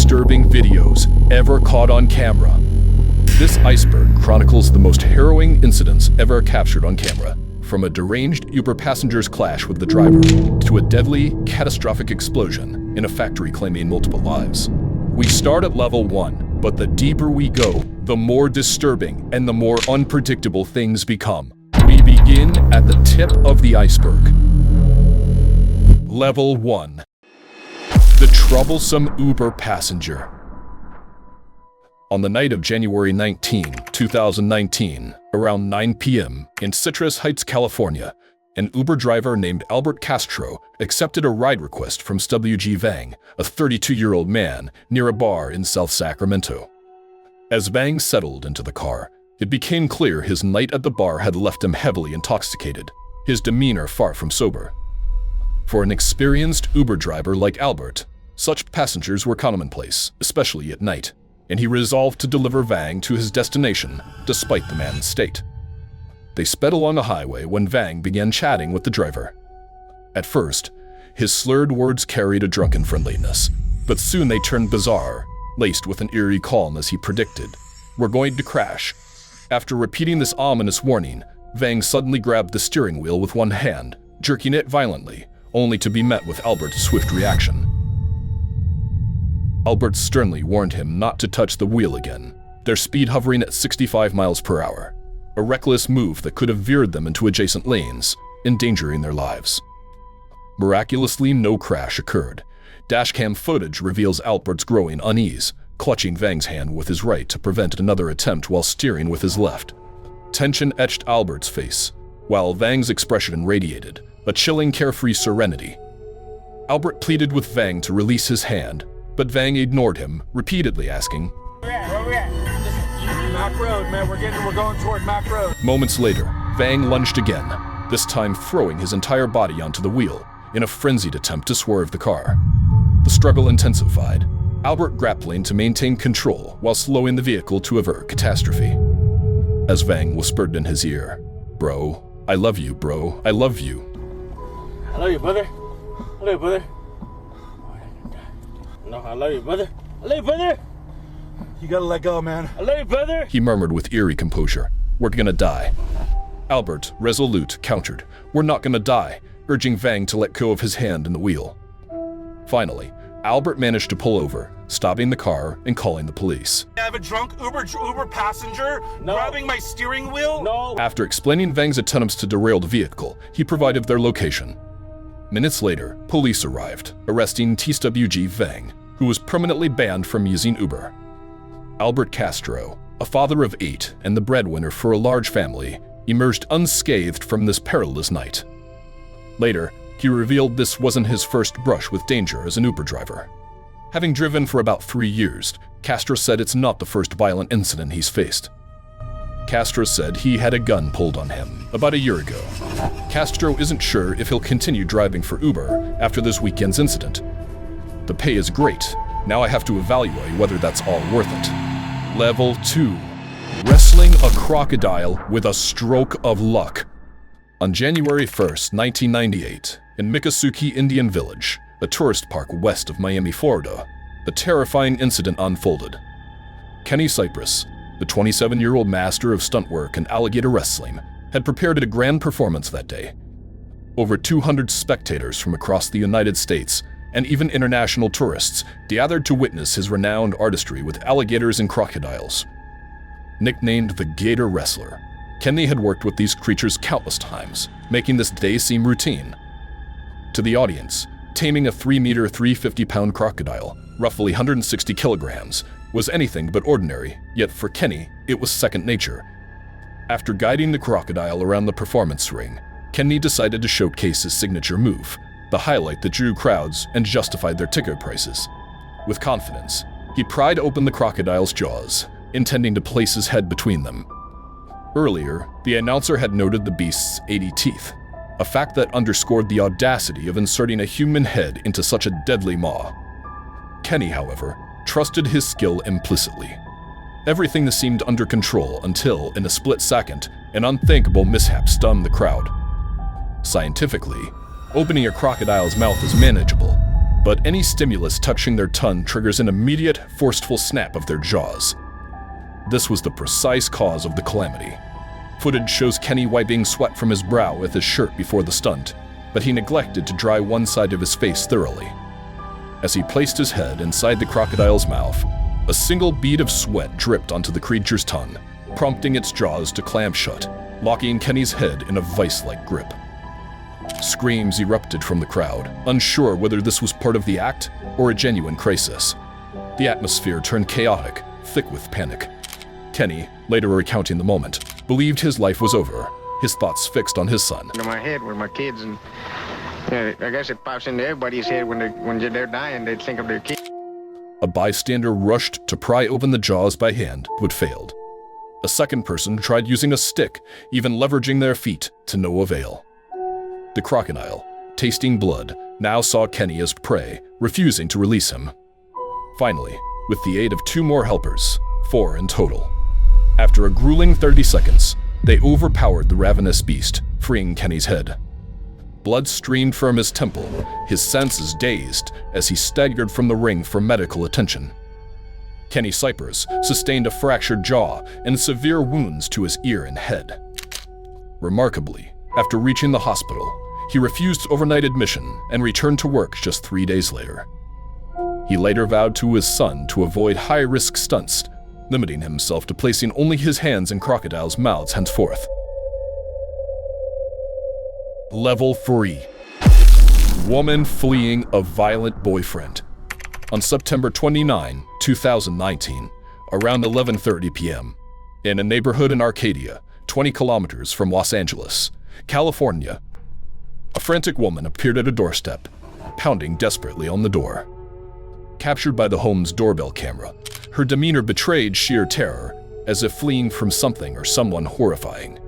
disturbing videos ever caught on camera. This iceberg chronicles the most harrowing incidents ever captured on camera, from a deranged Uber passenger's clash with the driver to a deadly, catastrophic explosion in a factory claiming multiple lives. We start at level 1, but the deeper we go, the more disturbing and the more unpredictable things become. We begin at the tip of the iceberg. Level 1. The troublesome Uber passenger. On the night of January 19, 2019, around 9 p.m. in Citrus Heights, California, an Uber driver named Albert Castro accepted a ride request from W.G. Vang, a 32-year-old man, near a bar in South Sacramento. As Vang settled into the car, it became clear his night at the bar had left him heavily intoxicated, his demeanor far from sober. For an experienced Uber driver like Albert, such passengers were commonplace, especially at night, and he resolved to deliver Vang to his destination despite the man's state. They sped along a highway when Vang began chatting with the driver. At first, his slurred words carried a drunken friendliness, but soon they turned bizarre, laced with an eerie calm as he predicted. "We're going to crash." After repeating this ominous warning, Vang suddenly grabbed the steering wheel with one hand, jerking it violently, only to be met with Albert's swift reaction. Albert sternly warned him not to touch the wheel again, their speed hovering at 65 miles per hour, a reckless move that could have veered them into adjacent lanes, endangering their lives. Miraculously, no crash occurred. Dashcam footage reveals Albert's growing unease, clutching Vang's hand with his right to prevent another attempt while steering with his left. Tension etched Albert's face, while Vang's expression radiated, a chilling, carefree serenity. Albert pleaded with Vang to release his hand, but Vang ignored him, repeatedly asking, Where we at? Mac Road, man. We're going toward Mac Road. Moments later, Vang lunged again, this time throwing his entire body onto the wheel in a frenzied attempt to swerve the car. The struggle intensified, Albert grappling to maintain control while slowing the vehicle to avert catastrophe. As Vang whispered in his ear, "Bro, I love you, bro, I love you." I love you, brother. I love you, brother. No, I love you, brother. I love you, brother. You gotta let go, man. I love you, brother. He murmured with eerie composure, "We're gonna die." Albert, resolute, countered, "We're not gonna die," urging Vang to let go of his hand in the wheel. Finally, Albert managed to pull over, stopping the car and calling the police. I have a drunk Uber passenger grabbing my steering wheel? No. After explaining Vang's attempts to derail the vehicle, he provided their location. Minutes later, police arrived, arresting TWG Vang, who was permanently banned from using Uber. Albert Castro, a father of 8 and the breadwinner for a large family, emerged unscathed from this perilous night. Later, he revealed this wasn't his first brush with danger as an Uber driver. Having driven for about 3 years, Castro said it's not the first violent incident he's faced. Castro said he had a gun pulled on him about a year ago. Castro isn't sure if he'll continue driving for Uber after this weekend's incident. "The pay is great. Now I have to evaluate whether that's all worth it." Level 2. Wrestling a crocodile with a stroke of luck. On January 1st, 1998, in Miccosukee Indian Village, a tourist park west of Miami, Florida, a terrifying incident unfolded. Kenny Cypress, the 27-year-old master of stunt work and alligator wrestling, had prepared a grand performance that day. Over 200 spectators from across the United States and even international tourists gathered to witness his renowned artistry with alligators and crocodiles. Nicknamed the Gator Wrestler, Kenny had worked with these creatures countless times, making this day seem routine. To the audience, taming a 3-meter, 350-pound crocodile, roughly 160 kilograms, was anything but ordinary, yet for Kenny, it was second nature. After guiding the crocodile around the performance ring, Kenny decided to showcase his signature move, the highlight that drew crowds and justified their ticket prices. With confidence, he pried open the crocodile's jaws, intending to place his head between them. Earlier, the announcer had noted the beast's 80 teeth, a fact that underscored the audacity of inserting a human head into such a deadly maw. Kenny, however, trusted his skill implicitly. Everything seemed under control until, in a split second, an unthinkable mishap stunned the crowd. Scientifically, opening a crocodile's mouth is manageable, but any stimulus touching their tongue triggers an immediate, forceful snap of their jaws. This was the precise cause of the calamity. Footage shows Kenny wiping sweat from his brow with his shirt before the stunt, but he neglected to dry one side of his face thoroughly. As he placed his head inside the crocodile's mouth, a single bead of sweat dripped onto the creature's tongue, prompting its jaws to clamp shut, locking Kenny's head in a vice-like grip. Screams erupted from the crowd, unsure whether this was part of the act or a genuine crisis. The atmosphere turned chaotic, thick with panic. Kenny, later recounting the moment, believed his life was over, his thoughts fixed on his son. In my head with my kids, and I guess it pops into everybody's head when they're dying, they think of their kids. A bystander rushed to pry open the jaws by hand, but failed. A second person tried using a stick, even leveraging their feet, to no avail. The crocodile, tasting blood, now saw Kenny as prey, refusing to release him. Finally, with the aid of 2 more helpers, 4 in total, after a grueling 30 seconds, they overpowered the ravenous beast, freeing Kenny's head. Blood streamed from his temple, his senses dazed as he staggered from the ring for medical attention. Kenny Cypers sustained a fractured jaw and severe wounds to his ear and head. Remarkably, after reaching the hospital, he refused overnight admission and returned to work just 3 days later. He later vowed to his son to avoid high-risk stunts, limiting himself to placing only his hands in crocodiles' mouths henceforth. Level 3. Woman fleeing a violent boyfriend. On September 29, 2019, around 11:30 p.m., in a neighborhood in Arcadia, 20 kilometers from Los Angeles, California, a frantic woman appeared at a doorstep, pounding desperately on the door. Captured by the home's doorbell camera, her demeanor betrayed sheer terror, as if fleeing from something or someone horrifying.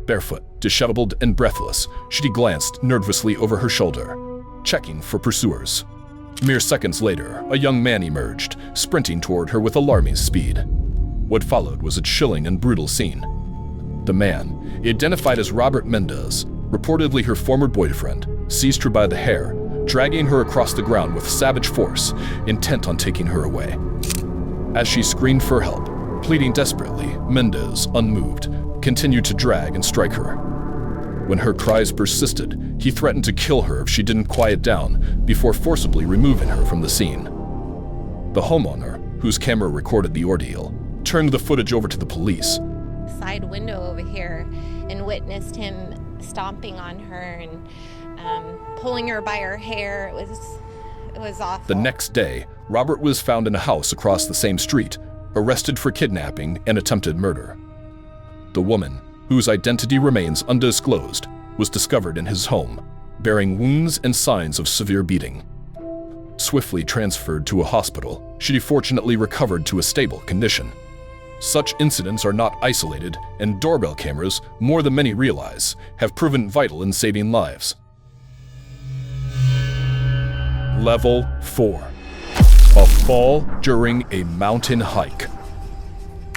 Barefoot, disheveled, and breathless, she glanced nervously over her shoulder, checking for pursuers. Mere seconds later, a young man emerged, sprinting toward her with alarming speed. What followed was a chilling and brutal scene. The man, identified as Robert Mendez, reportedly her former boyfriend, seized her by the hair, dragging her across the ground with savage force, intent on taking her away. As she screamed for help, pleading desperately, Mendez, unmoved, continued to drag and strike her. When her cries persisted, he threatened to kill her if she didn't quiet down before forcibly removing her from the scene. The homeowner, whose camera recorded the ordeal, turned the footage over to the police. Side window over here and witnessed him stomping on her and pulling her by her hair. It was awful. The next day, Robert was found in a house across the same street, arrested for kidnapping and attempted murder. The woman, whose identity remains undisclosed, was discovered in his home, bearing wounds and signs of severe beating. Swiftly transferred to a hospital, she fortunately recovered to a stable condition. Such incidents are not isolated, and doorbell cameras, more than many realize, have proven vital in saving lives. Level 4. A fall during a mountain hike.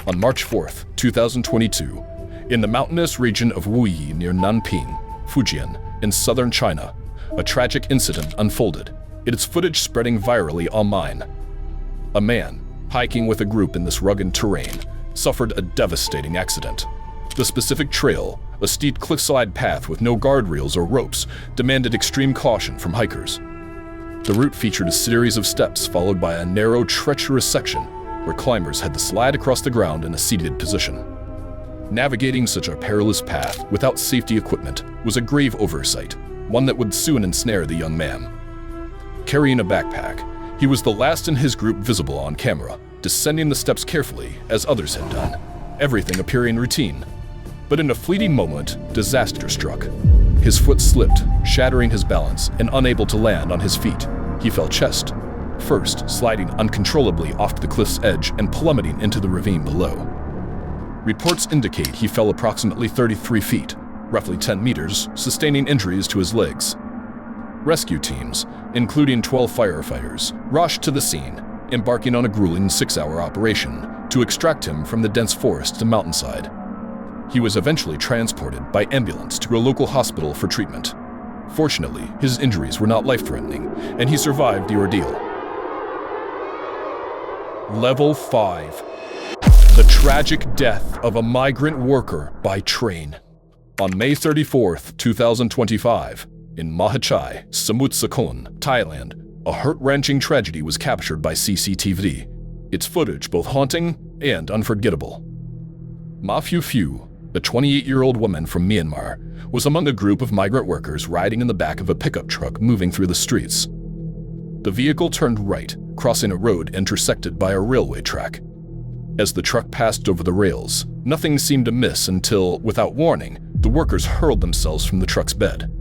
On March 4th, 2022, in the mountainous region of Wuyi near Nanping, Fujian, in southern China, a tragic incident unfolded, its footage spreading virally online. A man, hiking with a group in this rugged terrain, suffered a devastating accident. The specific trail, a steep cliffside path with no guardrails or ropes, demanded extreme caution from hikers. The route featured a series of steps followed by a narrow, treacherous section where climbers had to slide across the ground in a seated position. Navigating such a perilous path without safety equipment was a grave oversight, one that would soon ensnare the young man. Carrying a backpack, he was the last in his group visible on camera, descending the steps carefully as others had done, everything appearing routine. But in a fleeting moment, disaster struck. His foot slipped, shattering his balance, and unable to land on his feet, he fell chest first, sliding uncontrollably off the cliff's edge and plummeting into the ravine below. Reports indicate he fell approximately 33 feet, roughly 10 meters, sustaining injuries to his legs. Rescue teams, including 12 firefighters, rushed to the scene, embarking on a grueling 6-hour operation to extract him from the dense forest to mountainside. He was eventually transported by ambulance to a local hospital for treatment. Fortunately, his injuries were not life-threatening, and he survived the ordeal. Level 5. The tragic death of a migrant worker by train. On May 34th, 2025, in Mahachai, Samut Sakhon, Thailand, a heart-wrenching tragedy was captured by CCTV. Its footage both haunting and unforgettable. Ma Phu Phu, a 28-year-old woman from Myanmar, was among a group of migrant workers riding in the back of a pickup truck moving through the streets. The vehicle turned right, crossing a road intersected by a railway track. As the truck passed over the rails, nothing seemed amiss until, without warning, the workers hurled themselves from the truck's bed.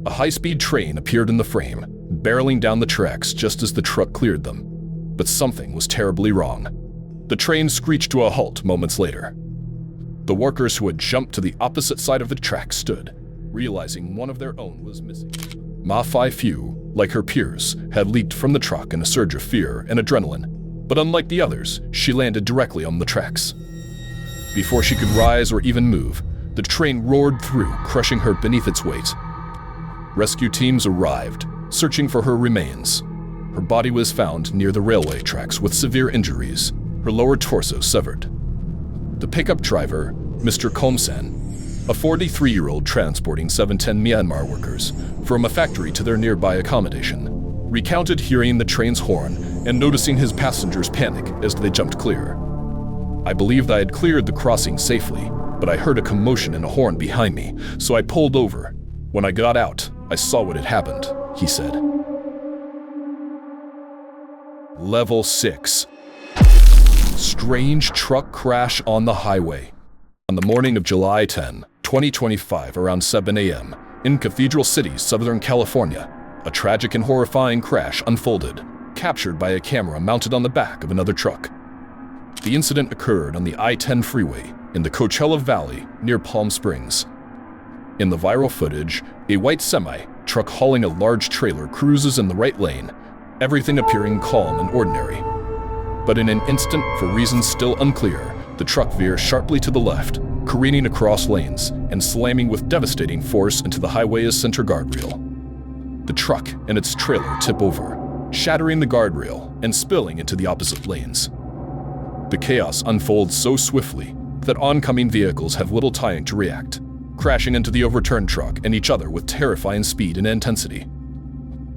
A high-speed train appeared in the frame, barreling down the tracks just as the truck cleared them. But something was terribly wrong. The train screeched to a halt moments later. The workers who had jumped to the opposite side of the track stood, realizing one of their own was missing. Ma Phu Phu, like her peers, had leaped from the truck in a surge of fear and adrenaline, but unlike the others, she landed directly on the tracks. Before she could rise or even move, the train roared through, crushing her beneath its weight. Rescue teams arrived, searching for her remains. Her body was found near the railway tracks with severe injuries, her lower torso severed. The pickup driver, Mr. Komsan, a 43-year-old transporting 710 Myanmar workers from a factory to their nearby accommodation, recounted hearing the train's horn and noticing his passengers panic as they jumped clear. I believed I had cleared the crossing safely, but I heard a commotion and a horn behind me, so I pulled over. When I got out, I saw what had happened, he said. Level 6. Strange truck crash on the highway. On the morning of July 10, 2025, around 7 a.m., in Cathedral City, Southern California, a tragic and horrifying crash unfolded, captured by a camera mounted on the back of another truck. The incident occurred on the I-10 freeway in the Coachella Valley near Palm Springs. In the viral footage, a white semi-truck hauling a large trailer cruises in the right lane, everything appearing calm and ordinary. But in an instant, for reasons still unclear, the truck veers sharply to the left, careening across lanes and slamming with devastating force into the highway's center guardrail. The truck and its trailer tip over, shattering the guardrail and spilling into the opposite lanes. The chaos unfolds so swiftly that oncoming vehicles have little time to react, crashing into the overturned truck and each other with terrifying speed and intensity.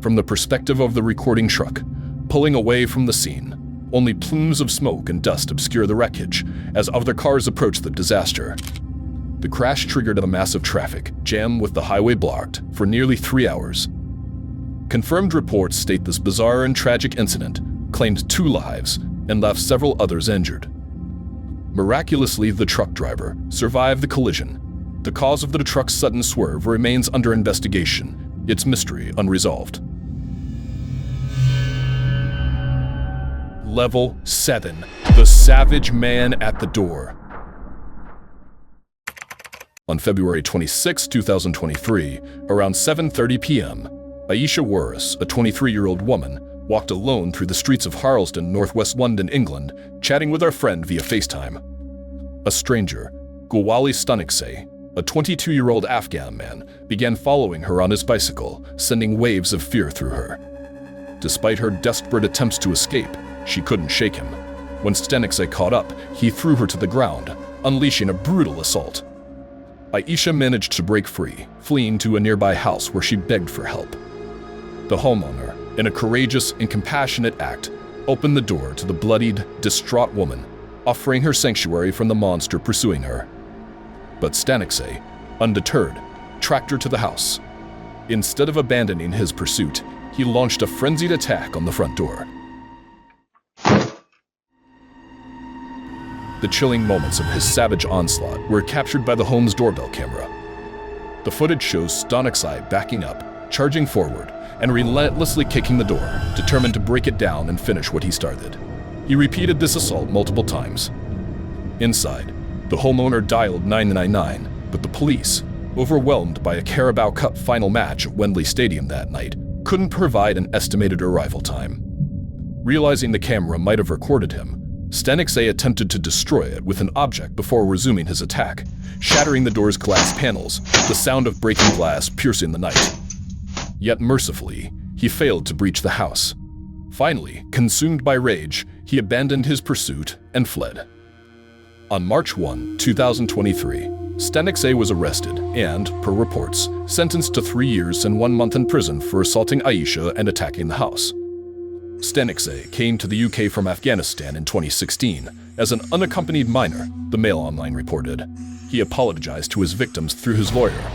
From the perspective of the recording truck, pulling away from the scene, only plumes of smoke and dust obscure the wreckage as other cars approach the disaster. The crash triggered a massive traffic jam with the highway blocked for nearly 3 hours. Confirmed reports state this bizarre and tragic incident claimed 2 lives and left several others injured. Miraculously, the truck driver survived the collision. The cause of the truck's sudden swerve remains under investigation, its mystery unresolved. Level 7. The Savage Man at the Door. On February 26, 2023, around 7:30 p.m., Aisha Waris, a 23-year-old woman, walked alone through the streets of Harlesden, northwest London, England, chatting with her friend via FaceTime. A stranger, Gulwali Staniksay, a 22-year-old Afghan man, began following her on his bicycle, sending waves of fear through her. Despite her desperate attempts to escape, she couldn't shake him. When Staniksay caught up, he threw her to the ground, unleashing a brutal assault. Aisha managed to break free, fleeing to a nearby house where she begged for help. The homeowner, in a courageous and compassionate act, opened the door to the bloodied, distraught woman, offering her sanctuary from the monster pursuing her. But Staniksay, undeterred, tracked her to the house. Instead of abandoning his pursuit, he launched a frenzied attack on the front door. The chilling moments of his savage onslaught were captured by the home's doorbell camera. The footage shows Staniksay backing up, charging forward, and relentlessly kicking the door, determined to break it down and finish what he started. He repeated this assault multiple times. Inside, the homeowner dialed 999, but the police, overwhelmed by a Carabao Cup final match at Wembley Stadium that night, couldn't provide an estimated arrival time. Realizing the camera might have recorded him, Staniksay attempted to destroy it with an object before resuming his attack, shattering the door's glass panels, the sound of breaking glass piercing the night. Yet mercifully, he failed to breach the house. Finally, consumed by rage, he abandoned his pursuit and fled. On March 1, 2023, Stenixay was arrested and, per reports, sentenced to 3 years and 1 month in prison for assaulting Aisha and attacking the house. Stenixay came to the UK from Afghanistan in 2016 as an unaccompanied minor, the Mail Online reported. He apologized to his victims through his lawyer,